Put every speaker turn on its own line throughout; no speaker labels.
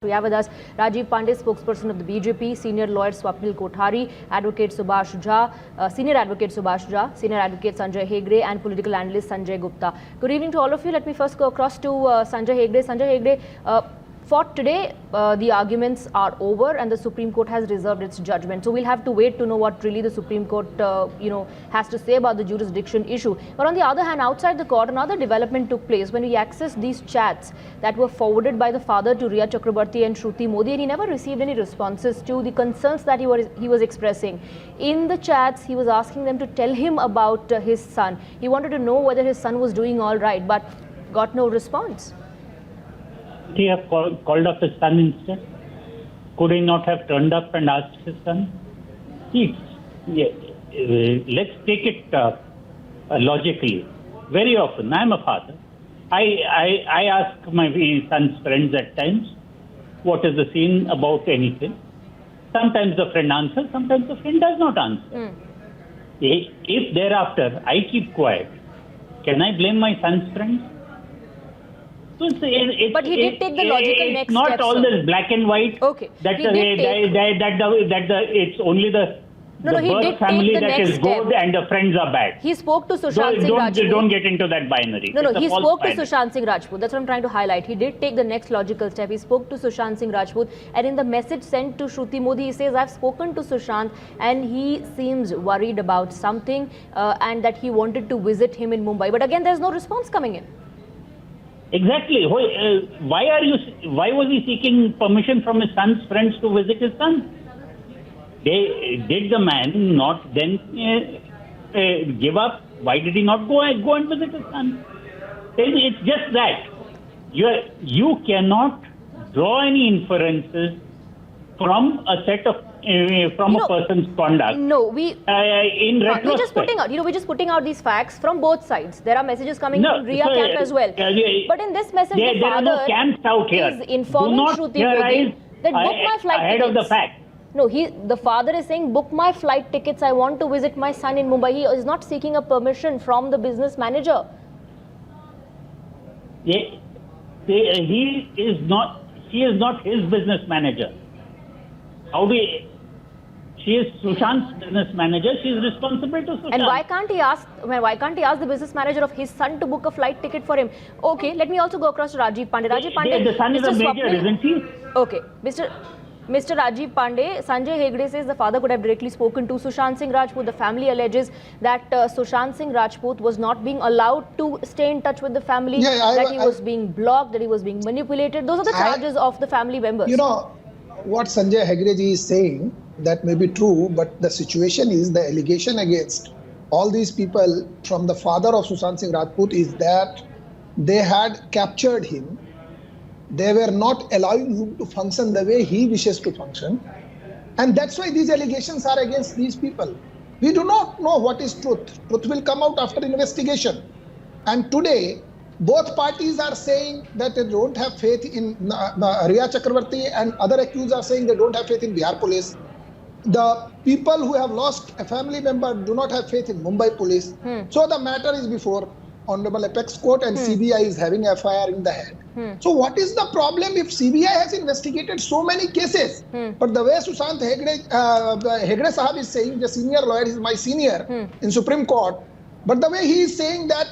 We have with us Rajiv Pandey, spokesperson of the BJP, senior lawyer Swapnil Kothari, advocate Subhash Jha, senior advocate Subhash Jha, senior advocate Sanjay Hegde, and political analyst Sanjay Gupta. Good evening to all of you. Let me first go across to Sanjay Hegde. Sanjay Hegde, for today, the arguments are over and the Supreme Court has reserved its judgment. So we'll have to wait to know what really the Supreme Court, has to say about the jurisdiction issue. But on the other hand, outside the court, another development took place when we accessed these chats that were forwarded by the father to Rhea Chakrabarti and Shruti Modi, and he never received any responses to the concerns that he was expressing. In the chats, he was asking them to tell him about his son. He wanted to know whether his son was doing all right, but got no response.
He have called up his son instead? Could he not have turned up and asked his son? Let's take it logically. Very often, I am a father. I ask my son's friends at times, what is the scene about anything? Sometimes the friend answers, sometimes the friend does not answer. If thereafter I keep quiet, can I blame my son's friends?
But he did take the logical next step.
Not all this black and white.
Okay.
It's only the birth family that is good and the friends are bad.
He spoke to Sushant Singh Rajput.
Don't get into that binary.
No, he spoke to Sushant Singh Rajput. That's what I'm trying to highlight. He did take the next logical step. He spoke to Sushant Singh Rajput, and in the message sent to Shruti Modi, he says, I've spoken to Sushant and he seems worried about something and that he wanted to visit him in Mumbai. But again, there's no response coming in.
Exactly. Why was he seeking permission from his son's friends to visit his son? Did the man not then give up? Why did he not go and visit his son? It's just that you cannot draw any inferences from a set of a person's conduct.
No, we're just putting out these facts from both sides. There are messages coming from Rhea camp as well. But in this message, the father
are no camps out here.
is informing Shruti Modi that book my flight
ahead
tickets.
Of the fact.
No, the father is saying, book my flight tickets. I want to visit my son in Mumbai. He is not seeking a permission from the business manager.
He is not his business manager. She is Sushant's business manager. She is responsible to Sushant.
And why can't he ask the business manager of his son to book a flight ticket for him? Okay, let me also go across to Rajiv Pandey. Rajiv Pandey,
the son is a major, isn't he?
Okay, Mr. Rajiv Pandey, Sanjay Hegde says the father could have directly spoken to Sushant Singh Rajput. The family alleges that Sushant Singh Rajput was not being allowed to stay in touch with the family, that he was being blocked, that he was being manipulated. Those are the charges of the family members.
You know, what Sanjay Hegde ji is saying, that may be true, but the situation is, the allegation against all these people from the father of Sushant Singh Rajput is that they had captured him. They were not allowing him to function the way he wishes to function. And that's why these allegations are against these people. We do not know what is truth. Truth will come out after investigation. And today, both parties are saying that they don't have faith in Rhea Chakrabarti, and other accused are saying they don't have faith in Bihar police. The people who have lost a family member do not have faith in Mumbai police. So the matter is before Honorable Apex Court, and CBI is having FIR in the head. So what is the problem if CBI has investigated so many cases? But the way Sushant Hegde Sahab is saying, the senior lawyer is my senior in Supreme Court, but the way he is saying that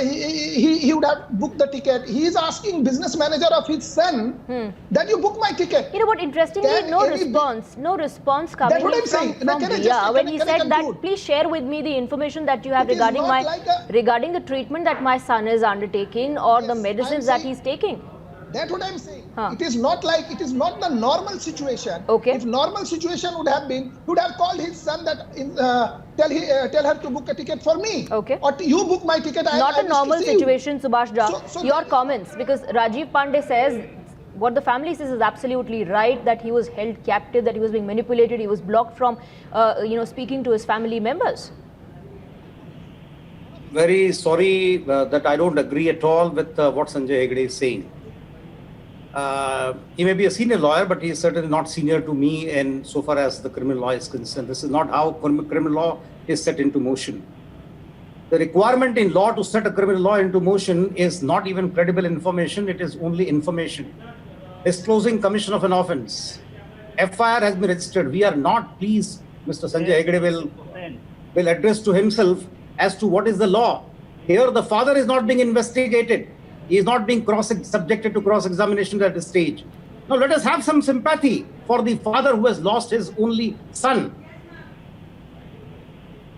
he would have booked the ticket. He is asking business manager of his son that you book my ticket.
You know what, interestingly, no response coming from Rhea when he said that, please share with me the information that you have regarding the treatment that my son is undertaking or the medicines that he's taking.
That's what I'm saying. It is not the normal situation.
Okay.
If normal situation would have been, he would have called his son that tell her to book a ticket for me.
Okay.
Or you book my ticket.
Not a normal situation, Subhash Jha. So your comments, because Rajiv Pandey says what the family says is absolutely right, that he was held captive, that he was being manipulated, he was blocked from speaking to his family members.
Very sorry that I don't agree at all with what Sanjay Hegde is saying. He may be a senior lawyer, but he is certainly not senior to me in so far as the criminal law is concerned. This is not how criminal law is set into motion. The requirement in law to set a criminal law into motion is not even credible information, it is only information. disclosing commission of an offence. FIR has been registered. We are not pleased. Mr. Sanjay Hegde will address to himself as to what is the law. Here, the father is not being investigated. He is not being subjected to cross-examination at this stage. Now, let us have some sympathy for the father who has lost his only son.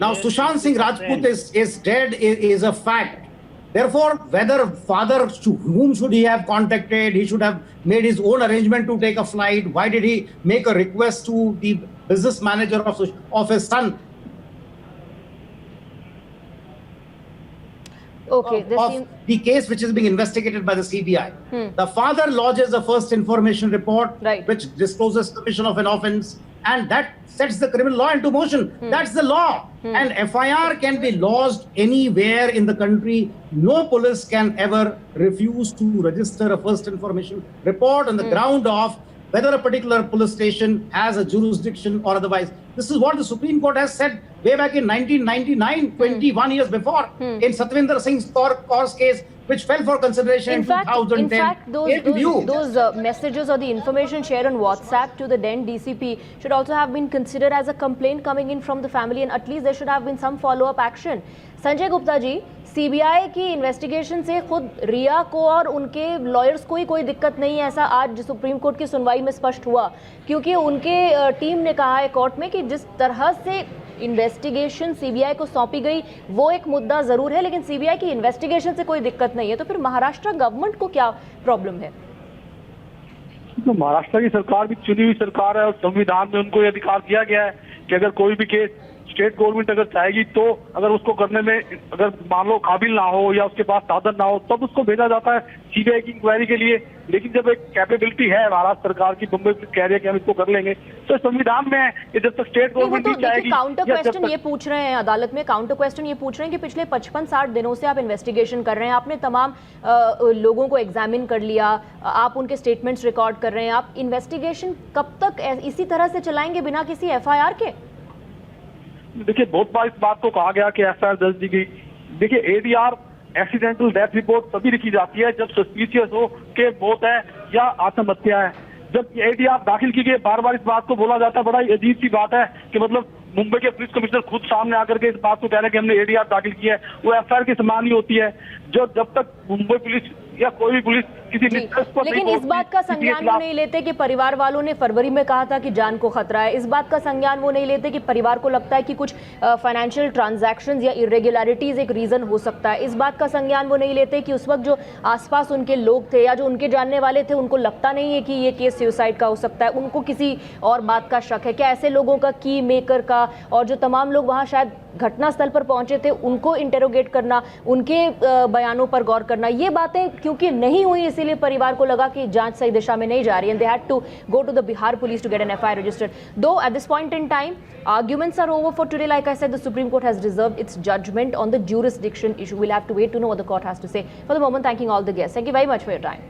Now, Sushant Singh Rajput is dead is a fact. Therefore, whether father, to whom should he have contacted? He should have made his own arrangement to take a flight. Why did he make a request to the business manager of his son?
Okay,
Of the case which is being investigated by the CBI. The father lodges a first information report,
Right.
which discloses commission of an offence, and that sets the criminal law into motion. That's the law. And FIR can be lodged anywhere in the country. No police can ever refuse to register a first information report on the ground of whether a particular police station has a jurisdiction or otherwise. This is what the Supreme Court has said way back in 1999, 21 years before, in Satvinder Singh Kaur's case, which fell for consideration in 2010.
Those messages or the information shared on WhatsApp to the then DCP should also have been considered as a complaint coming in from the family, and at least there should have been some follow-up action. Sanjay Gupta ji, CBI की investigation से खुद रिया को और उनके lawyers को ही कोई दिक्कत नहीं है, ऐसा आज सुप्रीम कोर्ट की सुनवाई में स्पष्ट हुआ, क्योंकि उनके टीम ने कहा है कोर्ट में कि जिस तरह से इन्वेस्टिगेशन सीबीआई को सौंपी गई वो एक मुद्दा जरूर है, लेकिन सीबीआई की इन्वेस्टिगेशन से कोई दिक्कत नहीं है। तो फिर महाराष्ट्र गवर्नमेंट को क्या प्रॉब्लम है?
तो महाराष्ट्र की सरकार भी चुनी हुई सरकार है और संविधान में उनको ये अधिकार दिया गया है कि अगर कोई भी केस स्टेट गवर्नमेंट अगर चाहेगी तो अगर उसको करने में अगर मान लो काबिल ना हो या उसके पास साधन ना हो तब उसको भेजा जाता है सीबीआई की इंक्वायरी के लिए। लेकिन जब एक कैपेबिलिटी है महाराष्ट्र सरकार की, बम्बई पुलिस कह रही है कि हम इसको कर लेंगे, तो संविधान में है कि जब तक स्टेट गवर्नमेंट नहीं चाहेगी।
काउंटर क्वेश्चन ये पूछ रहे हैं अदालत में, काउंटर क्वेश्चन ये पूछ रहे हैं कि पिछले 55-60 दिनों से आप इन्वेस्टिगेशन कर रहे हैं, आपने तमाम लोगों को एग्जामिन कर लिया, आप उनके स्टेटमेंट्स रिकॉर्ड कर रहे हैं, आप इन्वेस्टिगेशन कब तक इसी तरह से चलाएंगे बिना किसी एफआईआर के?
देखिए, बहुत बार इस बात को कहा गया कि एफआईआर दर्ज दी गई। देखिए, एडीआर एक्सीडेंटल डेथ रिपोर्ट तभी लिखी जाती है जब सस्पिशियस हो कि मौत है या आत्महत्या है। जब एडीआर दाखिल की गई, बार बार इस बात को बोला जाता है, बड़ा अजीब सी बात है कि मतलब मुंबई के पुलिस कमिश्नर खुद सामने आकर के इस बात को कह रहे हैं कि हमने एडीआर दाखिल किया है, वो एफआईआर के समान ही होती है। जो जब तक मुंबई पुलिस या कोई भी पुलिस किसी
लेकिन इस बात का संज्ञान वो नहीं लेते कि परिवार वालों ने फरवरी में कहा था कि जान को खतरा है, इस बात का संज्ञान वो नहीं लेते कि परिवार को लगता है कि कुछ फाइनेंशियल ट्रांजैक्शंस या इरेगुलरिटीज एक रीजन हो सकता है, इस बात का संज्ञान वो नहीं लेते कि उस वक्त जो आसपास उनके लोग थे या जो उनके जानने वाले थे उनको लगता नहीं है कि ये केस सुसाइड का हो सकता है, उनको किसी और बात का शक है। क्या ऐसे लोगों का, की मेकर का और जो तमाम लोग वहाँ शायद घटनास्थल पर पहुंचे थे उनको इंटेरोगेट करना, उनके बयानों पर गौर करना, ये बातें क्योंकि नहीं हुई इसीलिए परिवार को लगा कि जांच सही दिशा में नहीं जा रही, and they had to go to the Bihar police to get an FIR registered. Though at this point in time, arguments are over for today. Like I said, the Supreme Court has reserved its judgment on the jurisdiction issue. We'll have to wait to know what the court has to say. For the moment, thanking all the guests. Thank you very much for your time.